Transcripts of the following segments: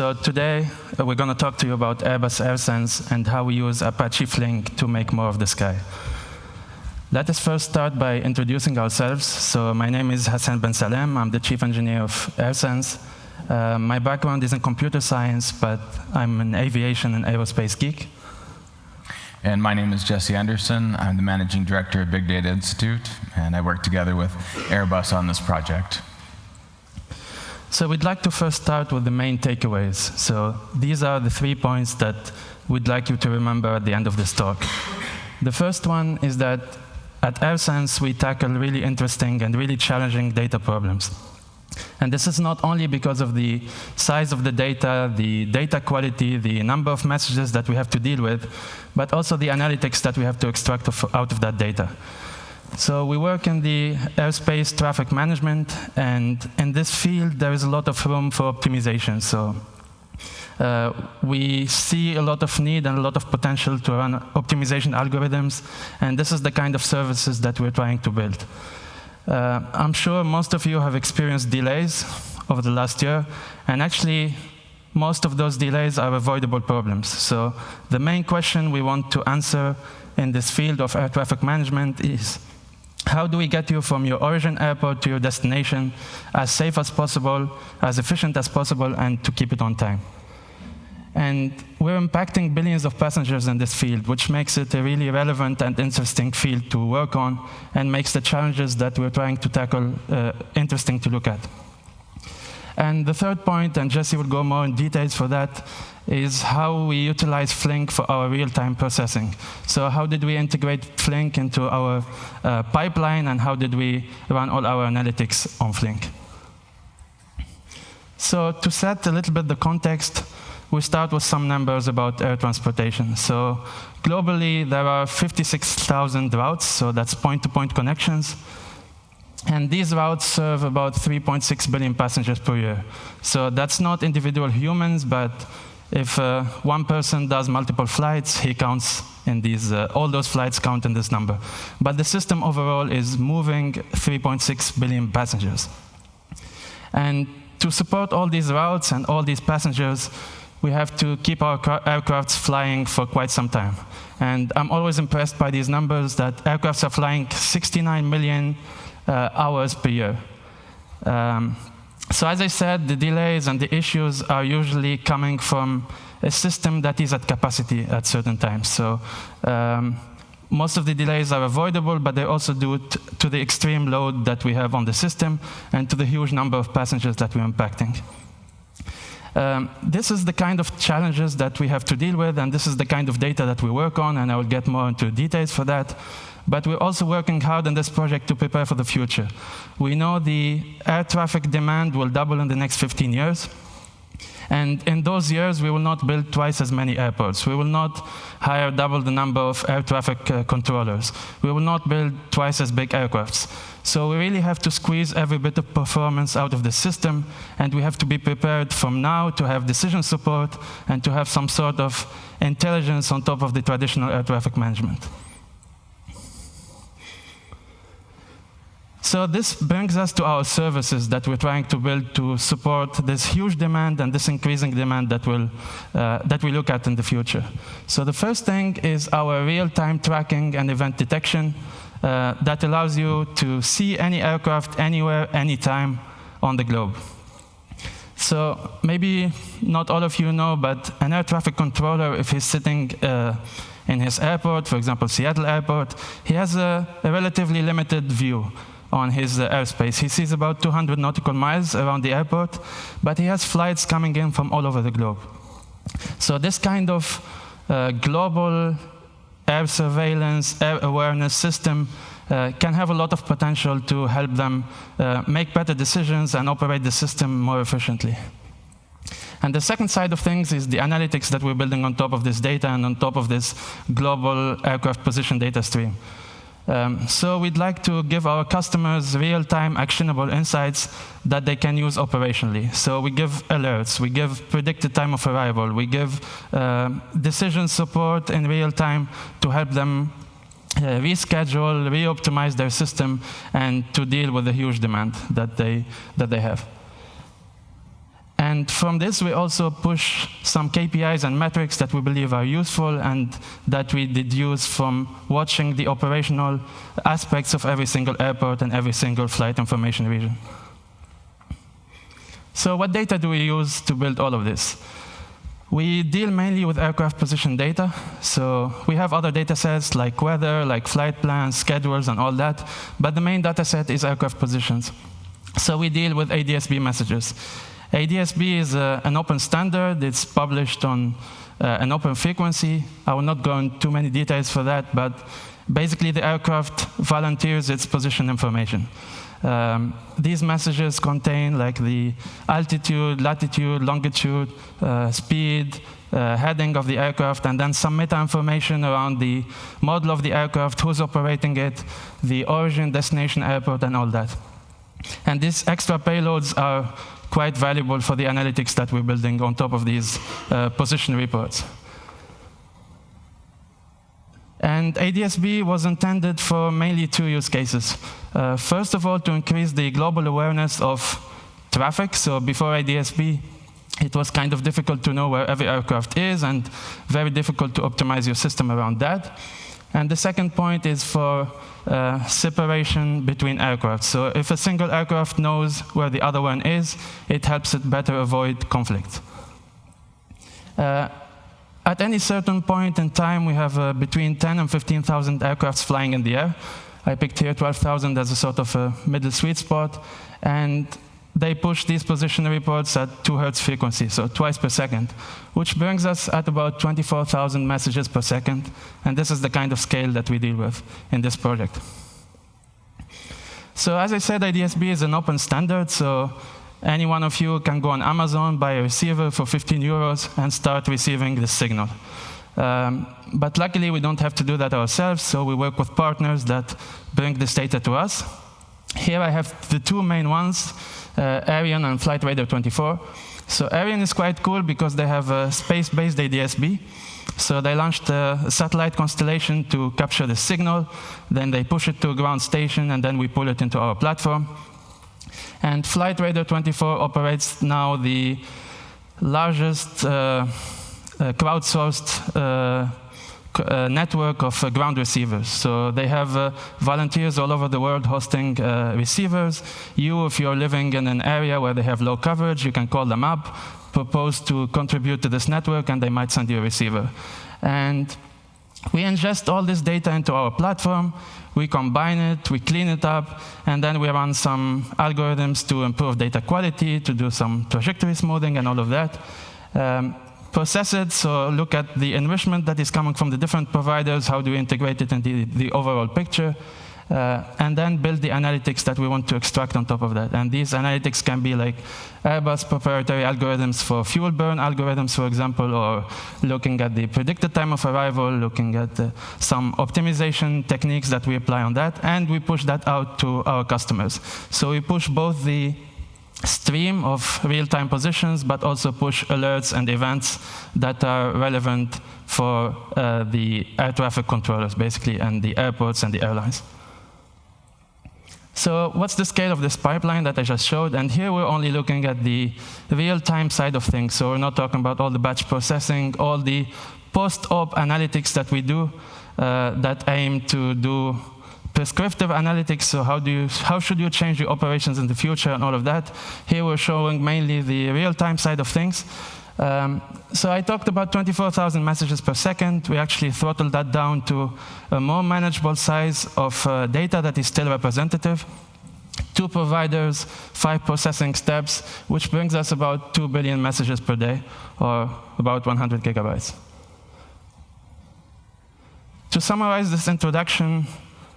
So today, we're going to talk to you about Airbus AirSense and how we use Apache Flink to make more of the sky. Let us first start by introducing ourselves. So my name is Hassene Ben Salem. I'm the chief engineer of AirSense. My background is in computer science, but I'm an aviation and aerospace geek. And my name is Jesse Anderson. I'm the managing director of Big Data Institute, and I work together with Airbus on this project. So we'd like to first start with the main takeaways. So these are the 3 points that we'd like you to remember at the end of this talk. The first one is that at AirSense, we tackle really interesting and really challenging data problems. And this is not only because of the size of the data quality, the number of messages that we have to deal with, but also the analytics that we have to extract out of that data. So we work in the airspace traffic management, and in this field, there is a lot of room for optimization. So we see a lot of need and a lot of potential to run optimization algorithms, and this is the kind of services that we're trying to build. I'm sure most of you have experienced delays over the last year, and actually, most of those delays are avoidable problems. So the main question we want to answer in this field of air traffic management is, how do we get you from your origin airport to your destination as safe as possible, as efficient as possible, and to keep it on time? And we're impacting billions of passengers in this field, which makes it a really relevant and interesting field to work on, and makes the challenges that we're trying to tackle interesting to look at. And the third point, and Jesse will go more in details for that, is how we utilize Flink for our real-time processing. So how did we integrate Flink into our pipeline, and how did we run all our analytics on Flink? So to set a little bit the context, we start with some numbers about air transportation. So globally, there are 56,000 routes, so that's point-to-point connections. And these routes serve about 3.6 billion passengers per year. So that's not individual humans, but if one person does multiple flights, he counts in these, all those flights count in this number. But the system overall is moving 3.6 billion passengers. And to support all these routes and all these passengers, we have to keep our aircrafts flying for quite some time. And I'm always impressed by these numbers that aircrafts are flying 69 million hours per year. So as I said, the delays and the issues are usually coming from a system that is at capacity at certain times. So most of the delays are avoidable, but they're also due to the extreme load that we have on the system and to the huge number of passengers that we're impacting. This is the kind of challenges that we have to deal with, and this is the kind of data that we work on, and I will get more into details for that. But we're also working hard on this project to prepare for the future. We know the air traffic demand will double in the next 15 years. And in those years, we will not build twice as many airports. We will not hire double the number of air traffic controllers. We will not build twice as big aircrafts. So we really have to squeeze every bit of performance out of the system, and we have to be prepared from now to have decision support and to have some sort of intelligence on top of the traditional air traffic management. So this brings us to our services that we're trying to build to support this huge demand and this increasing demand that we look at in the future. So the first thing is our real-time tracking and event detection that allows you to see any aircraft anywhere, anytime on the globe. So maybe not all of you know, but an air traffic controller, if he's sitting in his airport, for example, Seattle Airport, he has a relatively limited view on his airspace. He sees about 200 nautical miles around the airport, but he has flights coming in from all over the globe. So this kind of global air surveillance, air awareness system can have a lot of potential to help them make better decisions and operate the system more efficiently. And the second side of things is the analytics that we're building on top of this data and on top of this global aircraft position data stream. So we'd like to give our customers real-time actionable insights that they can use operationally. So we give alerts, we give predicted time of arrival, we give decision support in real time to help them reschedule, re-optimize their system, and to deal with the huge demand that they have. And And from this, we also push some KPIs and metrics that we believe are useful and that we deduce from watching the operational aspects of every single airport and every single flight information region. So what data do we use to build all of this? We deal mainly with aircraft position data. So we have other data sets like weather, like flight plans, schedules, and all that. But the main data set is aircraft positions. So we deal with ADS-B messages. ADS-B is an open standard. It's published on an open frequency. I will not go into too many details for that, but basically the aircraft volunteers its position information. These messages contain like the altitude, latitude, longitude, speed, heading of the aircraft, and then some meta information around the model of the aircraft, who's operating it, the origin, destination airport, and all that. And these extra payloads are quite valuable for the analytics that we're building on top of these position reports. And ADS-B was intended for mainly two use cases. First of all, to increase the global awareness of traffic. So before ADS-B, it was kind of difficult to know where every aircraft is and very difficult to optimize your system around that. And the second point is for separation between aircraft. So if a single aircraft knows where the other one is, it helps it better avoid conflict. At any certain point in time, we have between 10 and 15,000 aircrafts flying in the air. I picked here 12,000 as a sort of a middle sweet spot. And they push these position reports at 2 Hertz frequency, so twice per second, which brings us at about 24,000 messages per second. And this is the kind of scale that we deal with in this project. So as I said, ADS-B is an open standard. So any one of you can go on Amazon, buy a receiver for 15 euros, and start receiving this signal. But luckily, we don't have to do that ourselves, so we work with partners that bring this data to us. Here I have the two main ones, Ariane and Flight Radar 24. So Ariane is quite cool because they have a space-based ADS-B. So they launched a satellite constellation to capture the signal, then they push it to a ground station, and then we pull it into our platform. And Flight Radar 24 operates now the largest crowdsourced network of ground receivers. So they have volunteers all over the world hosting receivers. You, if you're living in an area where they have low coverage, you can call them up, propose to contribute to this network, and they might send you a receiver. And we ingest all this data into our platform. We combine it, we clean it up, and then we run some algorithms to improve data quality, to do some trajectory smoothing and all of that. Process it, so look at the enrichment that is coming from the different providers, how do we integrate it into the overall picture, and then build the analytics that we want to extract on top of that. And these analytics can be like Airbus proprietary algorithms for fuel burn algorithms, for example, or looking at the predicted time of arrival, looking at some optimization techniques that we apply on that, and we push that out to our customers. So we push both the stream of real-time positions, but also push alerts and events that are relevant for the air traffic controllers, basically, and the airports and the airlines. So what's the scale of this pipeline that I just showed? And here we're only looking at the real-time side of things. So we're not talking about all the batch processing, all the post-op analytics that we do that aim to do prescriptive analytics. So how should you change your operations in the future and all of that? Here we're showing mainly the real-time side of things. So I talked about 24,000 messages per second. We actually throttled that down to a more manageable size of data that is still representative. 2 providers, 5 processing steps, which brings us about 2 billion messages per day, or about 100 gigabytes. To summarize this introduction,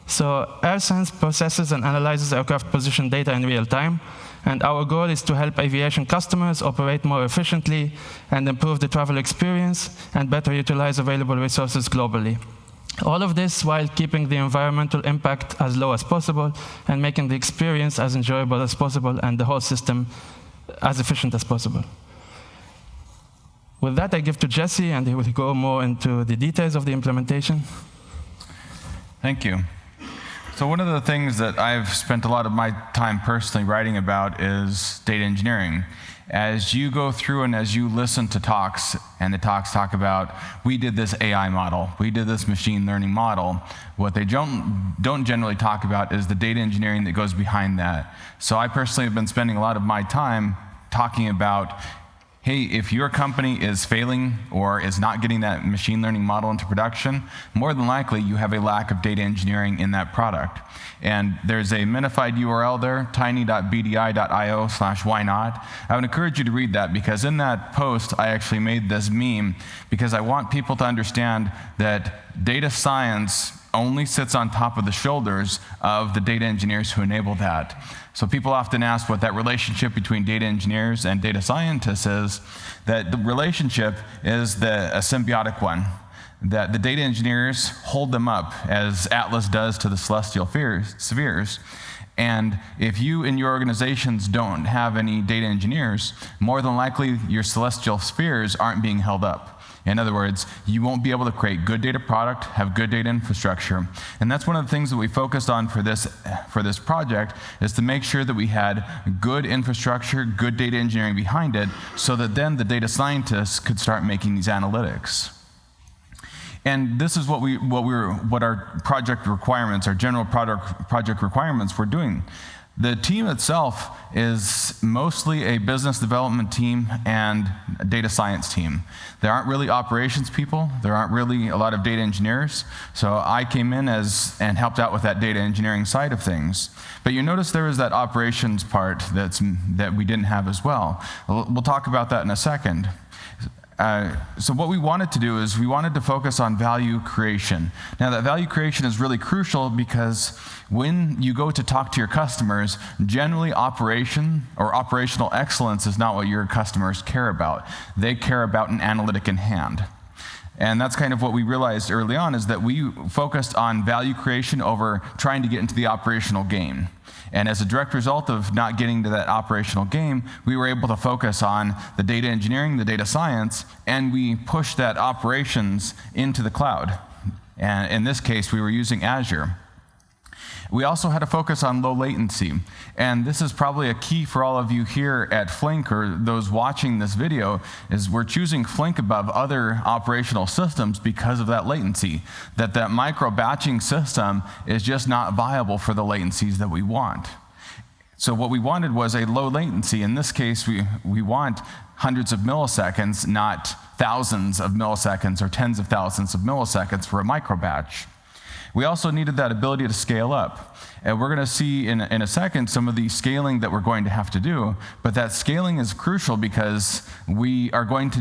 so AirSense processes and analyzes aircraft position data in real time. And our goal is to help aviation customers operate more efficiently and improve the travel experience and better utilize available resources globally. All of this while keeping the environmental impact as low as possible and making the experience as enjoyable as possible and the whole system as efficient as possible. With that, I give to Jesse, and he will go more into the details of the implementation. Thank you. So one of the things that I've spent a lot of my time personally writing about is data engineering. As you go through and as you listen to talks, and the talks talk about, we did this AI model, we did this machine learning model, what they don't generally talk about is the data engineering that goes behind that. So I personally have been spending a lot of my time talking about, hey, if your company is failing or is not getting that machine learning model into production, more than likely you have a lack of data engineering in that product. And there's a minified URL there, tiny.bdi.io/why not. I would encourage you to read that, because in that post I actually made this meme because I want people to understand that data science only sits on top of the shoulders of the data engineers who enable that. So people often ask what that relationship between data engineers and data scientists is. That the relationship is a symbiotic one. That the data engineers hold them up, as Atlas does to the celestial spheres. And if you in your organizations don't have any data engineers, more than likely your celestial spheres aren't being held up. In other words, you won't be able to create good data product, have good data infrastructure. And that's one of the things that we focused on for this project, is to make sure that we had good infrastructure, good data engineering behind it, so that then the data scientists could start making these analytics. And this is what our project requirements, our general project requirements were doing. The team itself is mostly a business development team and a data science team. There aren't really operations people. There aren't really a lot of data engineers. So I came in and helped out with that data engineering side of things. But you notice there is that operations part that we didn't have as well. We'll talk about that in a second. So what we wanted to do is we wanted to focus on value creation. Now that value creation is really crucial because when you go to talk to your customers, generally operational excellence is not what your customers care about. They care about an analytic in hand. And that's kind of what we realized early on, is that we focused on value creation over trying to get into the operational game. And as a direct result of not getting to that operational game, we were able to focus on the data engineering, the data science, and we pushed that operations into the cloud. And in this case, we were using Azure. We also had a focus on low latency. And this is probably a key for all of you here at Flink, or those watching this video, is we're choosing Flink above other operational systems because of that latency. That micro batching system is just not viable for the latencies that we want. So what we wanted was a low latency. In this case, we want hundreds of milliseconds, not thousands of milliseconds or tens of thousands of milliseconds for a micro batch. We also needed that ability to scale up. And we're going to see in a second some of the scaling that we're going to have to do. But that scaling is crucial because we're going to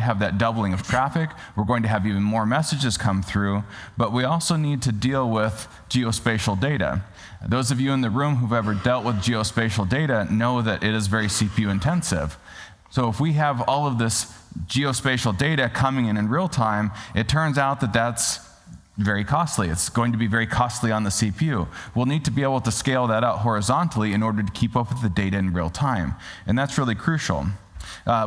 have that doubling of traffic. We're going to have even more messages come through. But we also need to deal with geospatial data. Those of you in the room who've ever dealt with geospatial data know that it is very CPU intensive. So if we have all of this geospatial data coming in real time, it turns out that that's very costly. It's going to be very costly on the CPU. We'll need to be able to scale that out horizontally in order to keep up with the data in real time. And that's really crucial.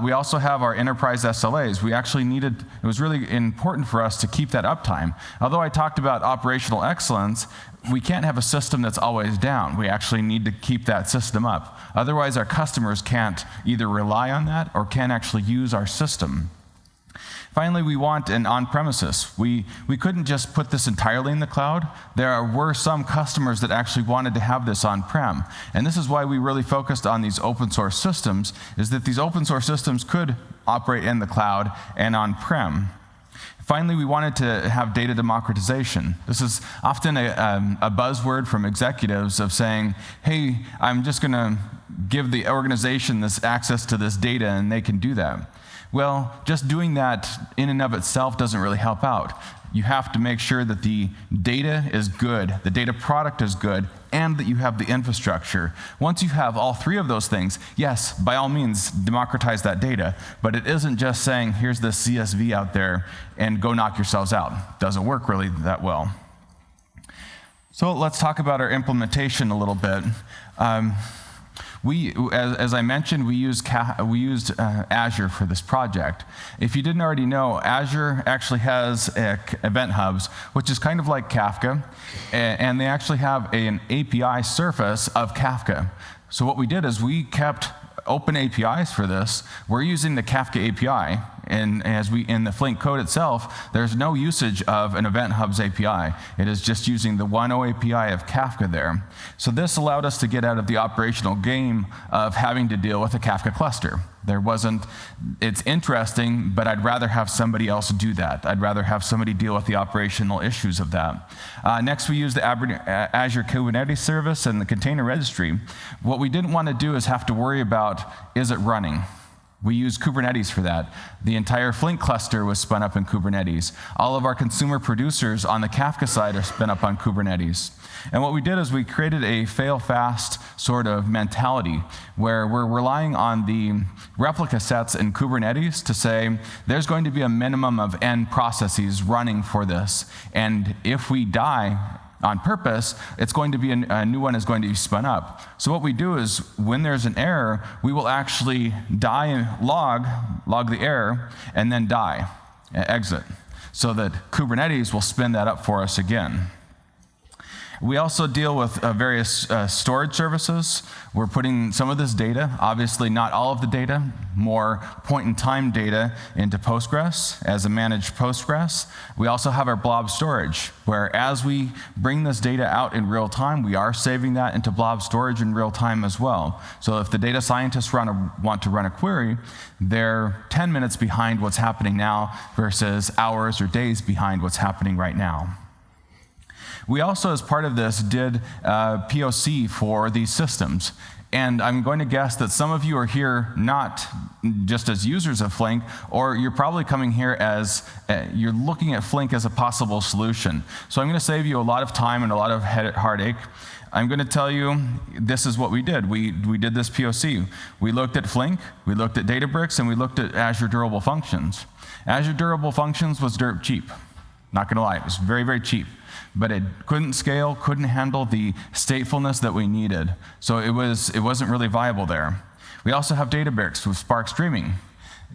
We also have our enterprise SLAs. It was really important for us to keep that uptime. Although I talked about operational excellence, we can't have a system that's always down. We actually need to keep that system up. Otherwise, our customers can't either rely on that or can't actually use our system. Finally, we want an on-premises. We couldn't just put this entirely in the cloud. There were some customers that actually wanted to have this on-prem. And this is why we really focused on these open source systems, is that these open source systems could operate in the cloud and on-prem. Finally, we wanted to have data democratization. This is often a buzzword from executives of saying, hey, I'm just going to give the organization this access to this data and they can do that. Well, just doing that in and of itself doesn't really help out. You have to make sure that the data is good, the data product is good, and that you have the infrastructure. Once you have all three of those things, yes, by all means, democratize that data, but it isn't just saying, here's this CSV out there, and go knock yourselves out. Doesn't work really that well. So let's talk about our implementation a little bit. As I mentioned, we used Azure for this project. If you didn't already know, Azure actually has event hubs, which is kind of like Kafka, and they actually have an API surface of Kafka. So what we did is we kept open APIs for this. We're using the Kafka API, and in the Flink code itself, there's no usage of an Event Hubs API. It is just using the 1.0 API of Kafka there. So this allowed us to get out of the operational game of having to deal with a Kafka cluster. It's interesting, but I'd rather have somebody else do that. I'd rather have somebody deal with the operational issues of that. Next, we use the Azure Kubernetes service and the container registry. What we didn't want to do is have to worry about, is it running? We use Kubernetes for that. The entire Flink cluster was spun up in Kubernetes. All of our consumer producers on the Kafka side are spun up on Kubernetes. And what we did is we created a fail-fast sort of mentality where we're relying on the replica sets in Kubernetes to say there's going to be a minimum of n processes running for this. And if we die on purpose, it's going to be a new one is going to be spun up. So what we do is when there's an error, we will actually die and log the error, and then die, exit, so that Kubernetes will spin that up for us again. We also deal with various storage services. We're putting some of this data, obviously not all of the data, more point-in-time data into Postgres as a managed Postgres. We also have our blob storage, where as we bring this data out in real time, we are saving that into blob storage in real time as well. So if the data scientists want to run a query, they're 10 minutes behind what's happening now versus hours or days behind what's happening right now. We also, as part of this, did POC for these systems. And I'm going to guess that some of you are here not just as users of Flink, or you're probably coming here as, you're looking at Flink as a possible solution. So I'm going to save you a lot of time and a lot of heartache. I'm going to tell you, this is what we did. We did this POC. We looked at Flink, we looked at Databricks, and we looked at Azure Durable Functions. Azure Durable Functions was dirt cheap. Not going to lie, it was very, very cheap. But it couldn't scale, couldn't handle the statefulness that we needed. So it wasn't really viable there. We also have Databricks with Spark Streaming.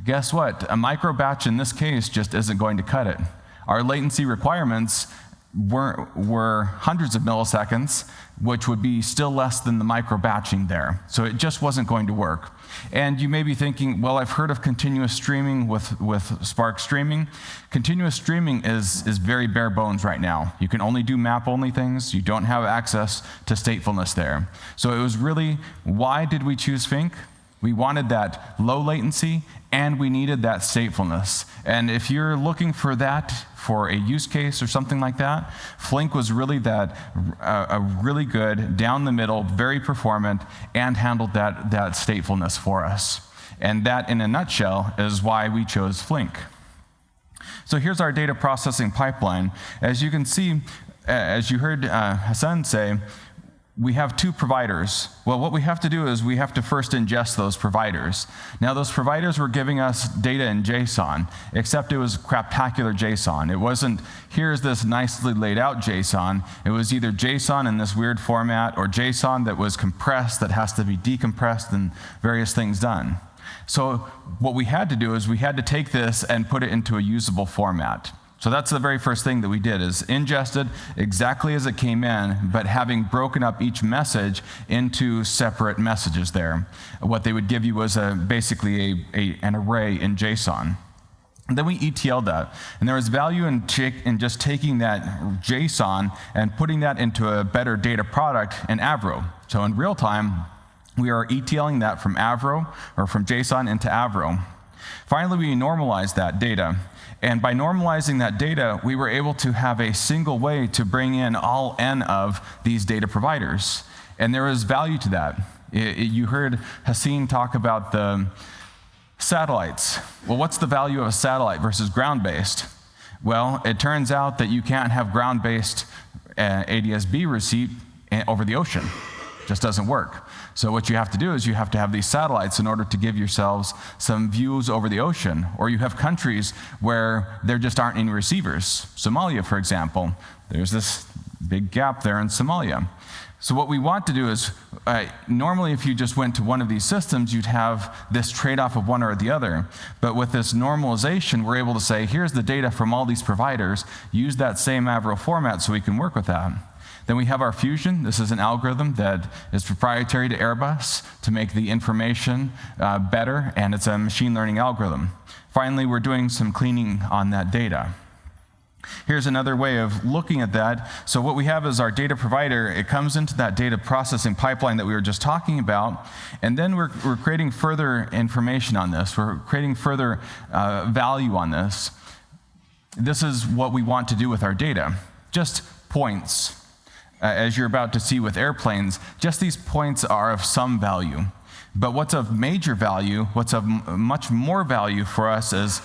Guess what? A micro batch in this case just isn't going to cut it. Our latency requirements were hundreds of milliseconds, which would be still less than the micro batching there. So it just wasn't going to work. And you may be thinking, well, I've heard of continuous streaming with Spark Streaming. Continuous streaming is very bare bones right now. You can only do map-only things. You don't have access to statefulness there. So it was really, why did we choose Flink? We wanted that low latency, and we needed that statefulness. And if you're looking for that for a use case or something like that, Flink was really that a really good, down the middle, very performant, and handled that statefulness for us. And that, in a nutshell, is why we chose Flink. So here's our data processing pipeline. As you can see, as you heard Hassene say, we have two providers. Well, what we have to do is we have to first ingest those providers. Now, those providers were giving us data in JSON, except it was craptacular JSON. It wasn't, here's this nicely laid out JSON. It was either JSON in this weird format or JSON that was compressed that has to be decompressed and various things done. So what we had to do is we had to take this and put it into a usable format. So that's the very first thing that we did, is ingested exactly as it came in, but having broken up each message into separate messages there. What they would give you was basically an array in JSON. And then we ETL'd that. And there was value in just taking that JSON and putting that into a better data product in Avro. So in real time, we are ETLing that from Avro, or from JSON into Avro. Finally, we normalized that data. And by normalizing that data, we were able to have a single way to bring in all n of these data providers. And there is value to that. You heard Hassene talk about the satellites. Well, what's the value of a satellite versus ground-based? Well, it turns out that you can't have ground-based ADS-B receipt over the ocean. It just doesn't work. So what you have to do is you have to have these satellites in order to give yourselves some views over the ocean. Or you have countries where there just aren't any receivers. Somalia, for example, there's this big gap there in Somalia. So what we want to do is, normally if you just went to one of these systems, you'd have this trade-off of one or the other. But with this normalization, we're able to say, here's the data from all these providers, use that same Avro format so we can work with that. Then we have our fusion. This is an algorithm that is proprietary to Airbus to make the information better, and it's a machine learning algorithm. Finally, we're doing some cleaning on that data. Here's another way of looking at that. So what we have is our data provider. It comes into that data processing pipeline that we were just talking about, and then we're creating further information on this. We're creating further value on this. This is what we want to do with our data. Just points. As you're about to see with airplanes, just these points are of some value. But what's of major value, what's of much more value for us is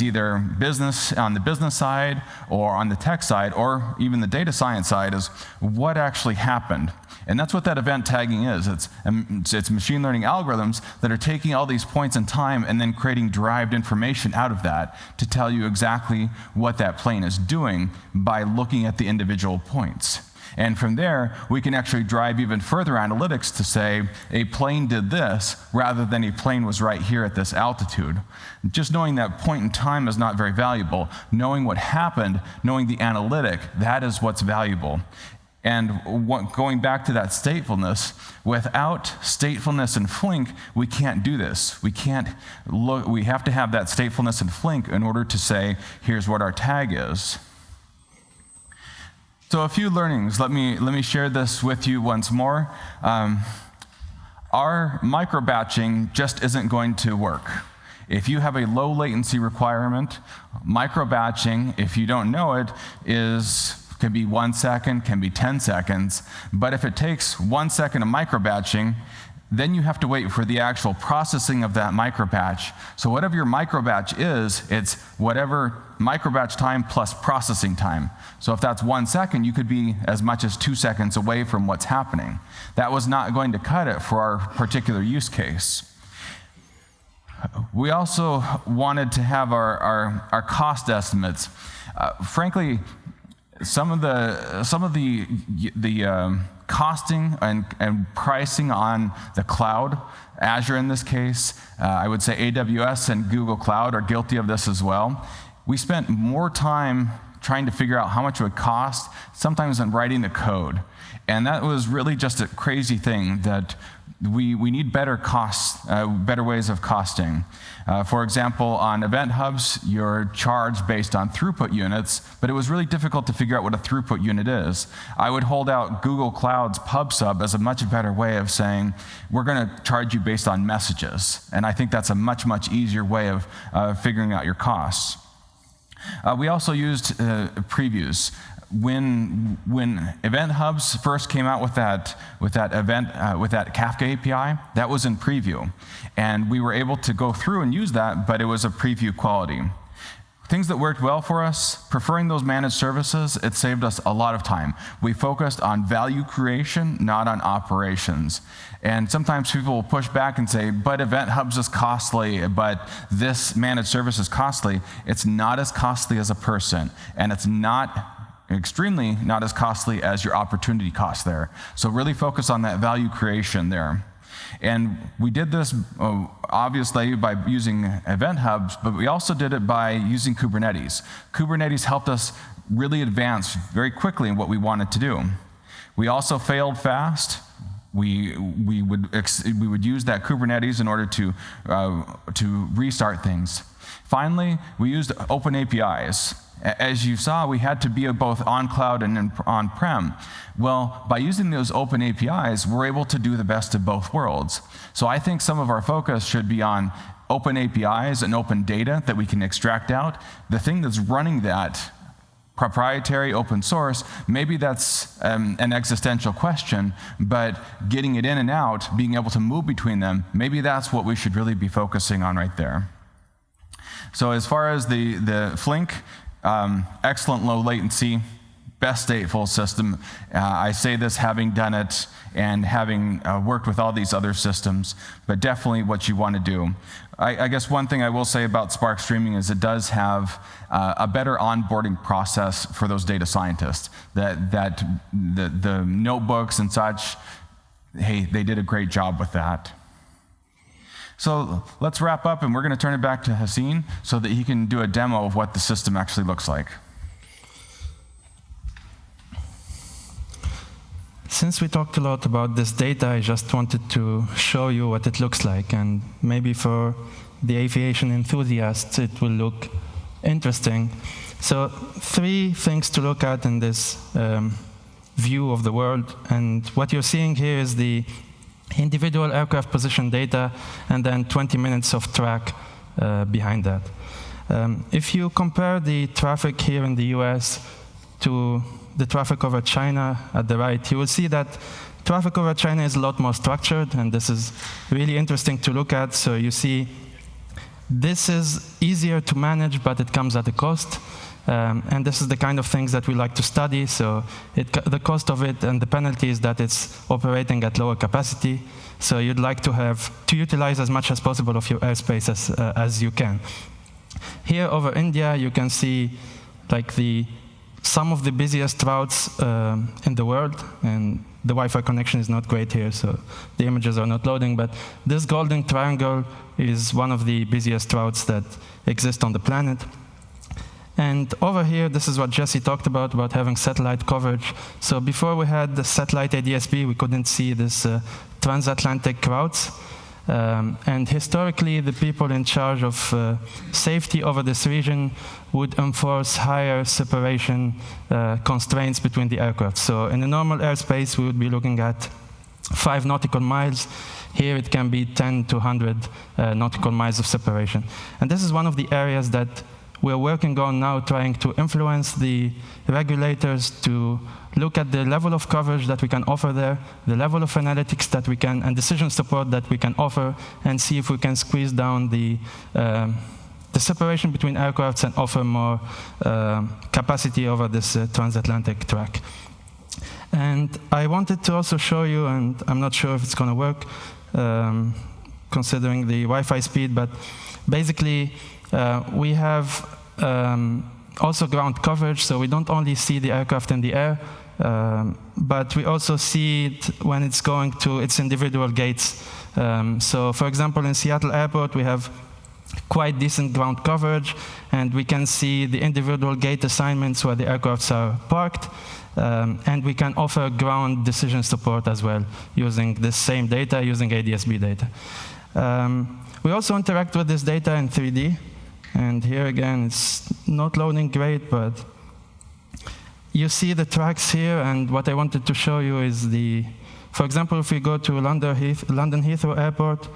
either business on the business side or on the tech side or even the data science side is what actually happened. And that's what that event tagging is. It's machine learning algorithms that are taking all these points in time and then creating derived information out of that to tell you exactly what that plane is doing by looking at the individual points. And from there, we can actually drive even further analytics to say a plane did this rather than a plane was right here at this altitude. Just knowing that point in time is not very valuable. Knowing what happened, knowing the analytic, that is what's valuable. And going back to that statefulness, without statefulness in Flink, we can't do this. We have to have that statefulness in Flink in order to say, here's what our tag is. So a few learnings. Let me share this with you once more. Our micro-batching just isn't going to work. If you have a low latency requirement, micro-batching, if you don't know it, can be 1 second, can be 10 seconds. But if it takes 1 second of micro-batching, then you have to wait for the actual processing of that microbatch. So whatever your microbatch is, it's whatever microbatch time plus processing time. So if that's 1 second, you could be as much as 2 seconds away from what's happening. That was not going to cut it for our particular use case. We also wanted to have our cost estimates. Frankly, some of the costing and pricing on the cloud, Azure in this case, I would say AWS and Google Cloud are guilty of this as well. We spent more time trying to figure out how much it would cost, sometimes than writing the code. And that was really just a crazy thing that we need better costs, better ways of costing. For example, on event hubs, you're charged based on throughput units, but it was really difficult to figure out what a throughput unit is. I would hold out Google Cloud's PubSub as a much better way of saying, we're going to charge you based on messages. And I think that's a much, much easier way of figuring out your costs. We also used previews. When event hubs first came out with that Kafka API, that was in preview, and we were able to go through and use that, but it was a preview quality. Things that worked well for us, preferring those managed services, it saved us a lot of time. We focused on value creation, not on operations. And sometimes people will push back and say, but Event Hubs is costly, but this managed service is costly. It's not as costly as a person, and it's extremely not as costly as your opportunity cost there. So really focus on that value creation there. And we did this obviously by using event hubs, but we also did it by using Kubernetes. Kubernetes helped us really advance very quickly in what we wanted to do. We also failed fast. We would use that Kubernetes in order to restart things. Finally, we used open APIs. As you saw, we had to be both on cloud and on-prem. Well, by using those open APIs, we're able to do the best of both worlds. So I think some of our focus should be on open APIs and open data that we can extract out. The thing that's running that, proprietary, open source, maybe that's an existential question, but getting it in and out, being able to move between them, maybe that's what we should really be focusing on right there. So as far as the Flink, excellent low latency, best stateful system. I say this having done it and having worked with all these other systems, but definitely what you want to do. I guess one thing I will say about Spark Streaming is it does have a better onboarding process for those data scientists. That the notebooks and such, hey, they did a great job with that. So let's wrap up, and we're going to turn it back to Hassene so that he can do a demo of what the system actually looks like. Since we talked a lot about this data, I just wanted to show you what it looks like. And maybe for the aviation enthusiasts, it will look interesting. So 3 things to look at in this view of the world. And what you're seeing here is the individual aircraft position data, and then 20 minutes of track behind that. If you compare the traffic here in the US to the traffic over China at the right, you will see that traffic over China is a lot more structured, and this is really interesting to look at. So you see, this is easier to manage, but it comes at a cost. And this is the kind of things that we like to study. So the cost of it and the penalty is that it's operating at lower capacity. So you'd like to utilize as much as possible of your airspace as you can. Here over India, you can see like some of the busiest routes in the world, and the Wi-Fi connection is not great here, so the images are not loading, but this golden triangle is one of the busiest routes that exist on the planet. And over here, this is what Jesse talked about having satellite coverage. So before we had the satellite ADSB, we couldn't see this transatlantic routes. And historically, the people in charge of safety over this region would enforce higher separation constraints between the aircraft. So in a normal airspace, we would be looking at 5 nautical miles. Here it can be 10 to 100 nautical miles of separation. And this is one of the areas that we're working on now, trying to influence the regulators to look at the level of coverage that we can offer there, the level of analytics that we can, and decision support that we can offer, and see if we can squeeze down the separation between aircrafts and offer more capacity over this transatlantic track. And I wanted to also show you, and I'm not sure if it's going to work, considering the Wi-Fi speed, but basically we have also ground coverage, so we don't only see the aircraft in the air, but we also see it when it's going to its individual gates. So for example, in Seattle Airport, we have quite decent ground coverage, and we can see the individual gate assignments where the aircrafts are parked, and we can offer ground decision support as well, using the same data, using ADSB data. We also interact with this data in 3D. And here again, it's not loading great, but you see the tracks here, and what I wanted to show you is for example, if we go to London Heathrow Airport,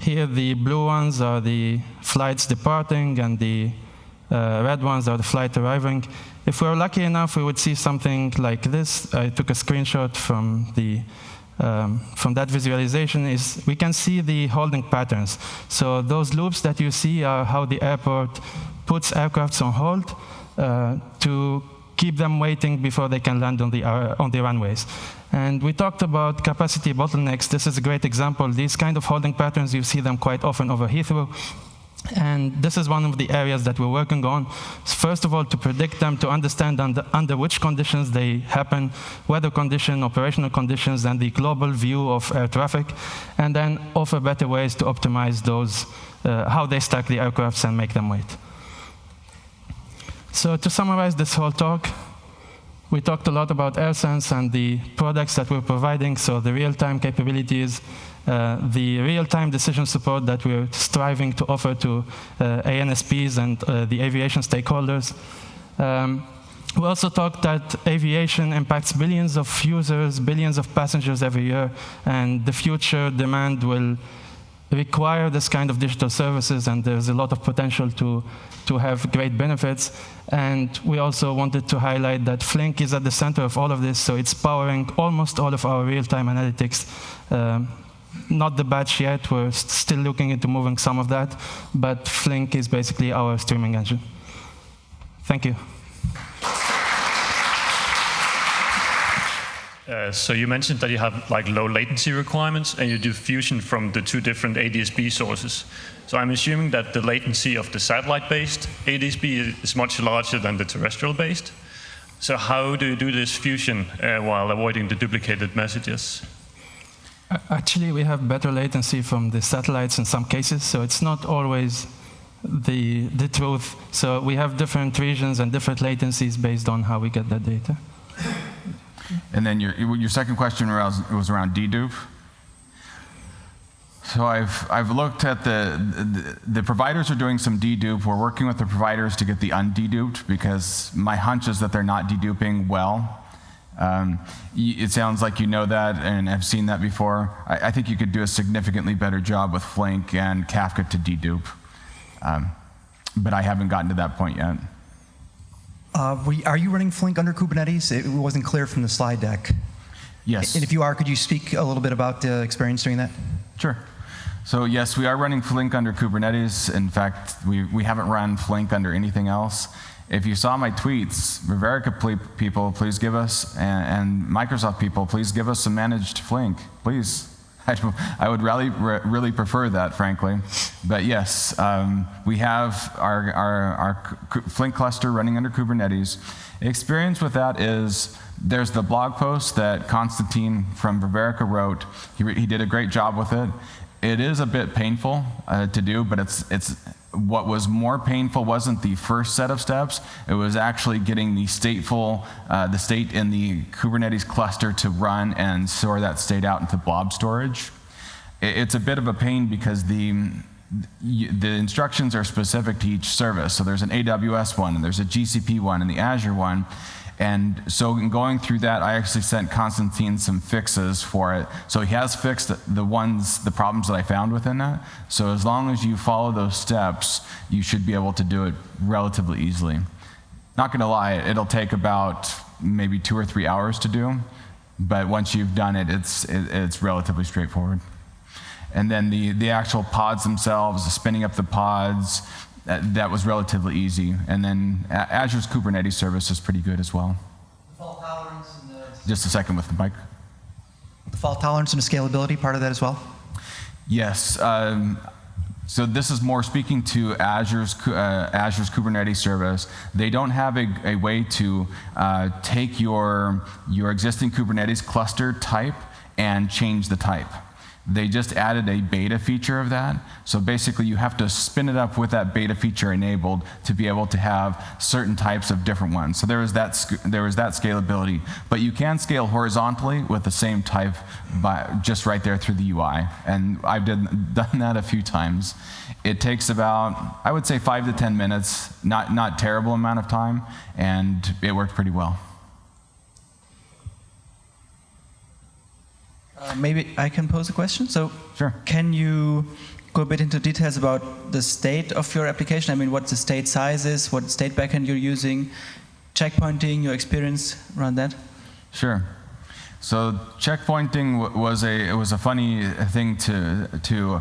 here the blue ones are the flights departing, and the red ones are the flight arriving. If we're lucky enough, we would see something like this. I took a screenshot from that visualization. We can see the holding patterns. So those loops that you see are how the airport puts aircrafts on hold to keep them waiting before they can land on the runways. And we talked about capacity bottlenecks. This is a great example. These kind of holding patterns, you see them quite often over Heathrow. And this is one of the areas that we're working on. First of all, to predict them, to understand under which conditions they happen, weather condition, operational conditions, and the global view of air traffic, and then offer better ways to optimize those, how they stack the aircrafts and make them wait. So to summarize this whole talk, we talked a lot about AirSense and the products that we're providing, so the real-time capabilities, the real-time decision support that we're striving to offer to ANSPs and the aviation stakeholders. We also talked that aviation impacts billions of users, billions of passengers every year, and the future demand will require this kind of digital services, and there's a lot of potential to have great benefits. And we also wanted to highlight that Flink is at the center of all of this, so it's powering almost all of our real-time analytics. Not the batch yet, we're still looking into moving some of that, but Flink is basically our streaming engine. Thank you. So you mentioned that you have like low latency requirements and you do fusion from the two different ADSB sources. So I'm assuming that the latency of the satellite-based ADSB is much larger than the terrestrial-based. So how do you do this fusion while avoiding the duplicated messages? Actually, we have better latency from the satellites in some cases, so it's not always the truth. So we have different regions and different latencies based on how we get that data. And then your second question was around dedupe. So I've looked at the providers are doing some dedupe. We're working with the providers to get the undeduped because my hunch is that they're not deduping well. It sounds like you know that and have seen that before. I think you could do a significantly better job with Flink and Kafka to dedupe. But I haven't gotten to that point yet. Are you running Flink under Kubernetes? It wasn't clear from the slide deck. Yes. And if you are, could you speak a little bit about the experience doing that? Sure. So yes, we are running Flink under Kubernetes. In fact, we haven't run Flink under anything else. If you saw my tweets, Riverica people, please give us, and Microsoft people, please give us some managed Flink, please. I would really prefer that, frankly. But yes, we have our Flink cluster running under Kubernetes. Experience with that is there's the blog post that Konstantin from Riverica wrote. He did a great job with it. It is a bit painful to do, but it's what was more painful wasn't the first set of steps. It was actually getting the state in the Kubernetes cluster to run and store that state out into blob storage. It's a bit of a pain because the instructions are specific to each service. So there's an AWS one, and there's a GCP one, and the Azure one. And so in going through that, I actually sent Konstantin some fixes for it. So he has fixed the problems that I found within that. So as long as you follow those steps, you should be able to do it relatively easily. Not gonna lie, it'll take about maybe 2 or 3 hours to do, but once you've done it, it's relatively straightforward. And then the actual pods themselves, the spinning up the pods, that was relatively easy. And then Azure's Kubernetes service is pretty good as well. The fault tolerance and the... Just a second with the mic. The fault tolerance and the scalability, part of that as well? Yes. So this is more speaking to Azure's Kubernetes service. They don't have a way to take your existing Kubernetes cluster type and change the type. They just added a beta feature of that. So basically you have to spin it up with that beta feature enabled to be able to have certain types of different ones. So there was that scalability. But you can scale horizontally with the same type just right there through the UI. And I've done that a few times. It takes about, I would say 5 to 10 minutes, not terrible amount of time, and it worked pretty well. Maybe I can pose a question. So, sure. Can you go a bit into details about the state of your application? I mean, what the state size is, what state backend you're using, checkpointing, your experience around that? Sure. So checkpointing was a funny thing to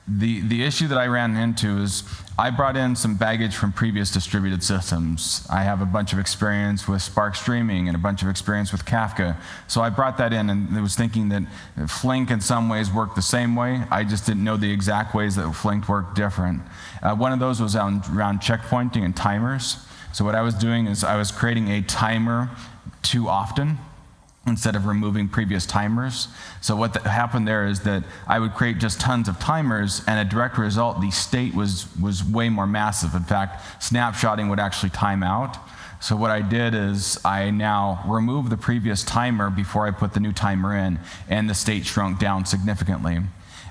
the issue that I ran into is I brought in some baggage from previous distributed systems. I have a bunch of experience with Spark streaming and a bunch of experience with Kafka. So I brought that in and I was thinking that Flink in some ways worked the same way. I just didn't know the exact ways that Flink worked different. One of those was around checkpointing and timers. So what I was doing is I was creating a timer too often instead of removing previous timers. So what happened there is that I would create just tons of timers, and a direct result, the state was way more massive. In fact, snapshotting would actually time out. So what I did is I now remove the previous timer before I put the new timer in, and the state shrunk down significantly.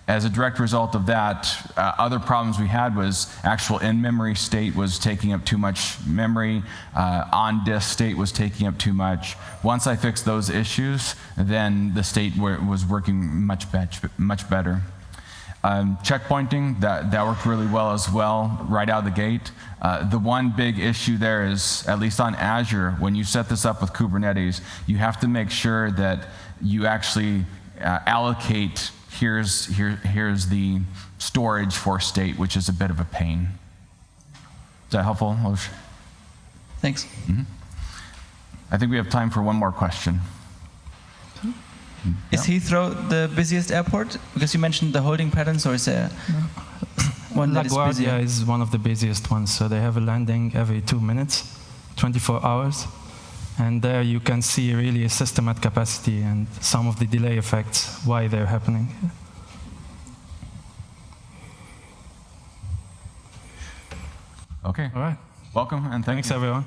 As a direct result of that, other problems we had was actual in-memory state was taking up too much memory, on-disk state was taking up too much. Once I fixed those issues, then the state was working much better. Checkpointing, that worked really well as well, right out of the gate. The one big issue there is, at least on Azure, when you set this up with Kubernetes, you have to make sure that you actually allocate here's the storage for state, which is a bit of a pain. Is that helpful? Thanks. I think we have time for one more question. Is Heathrow the busiest airport? Because you mentioned the holding patterns, or is there one that is busier? LaGuardia is one of the busiest ones, so they have a landing every 2 minutes, 24 hours. And there you can see really a system at capacity and some of the delay effects, why they're happening. Okay. All right. Welcome, and Thanks, everyone.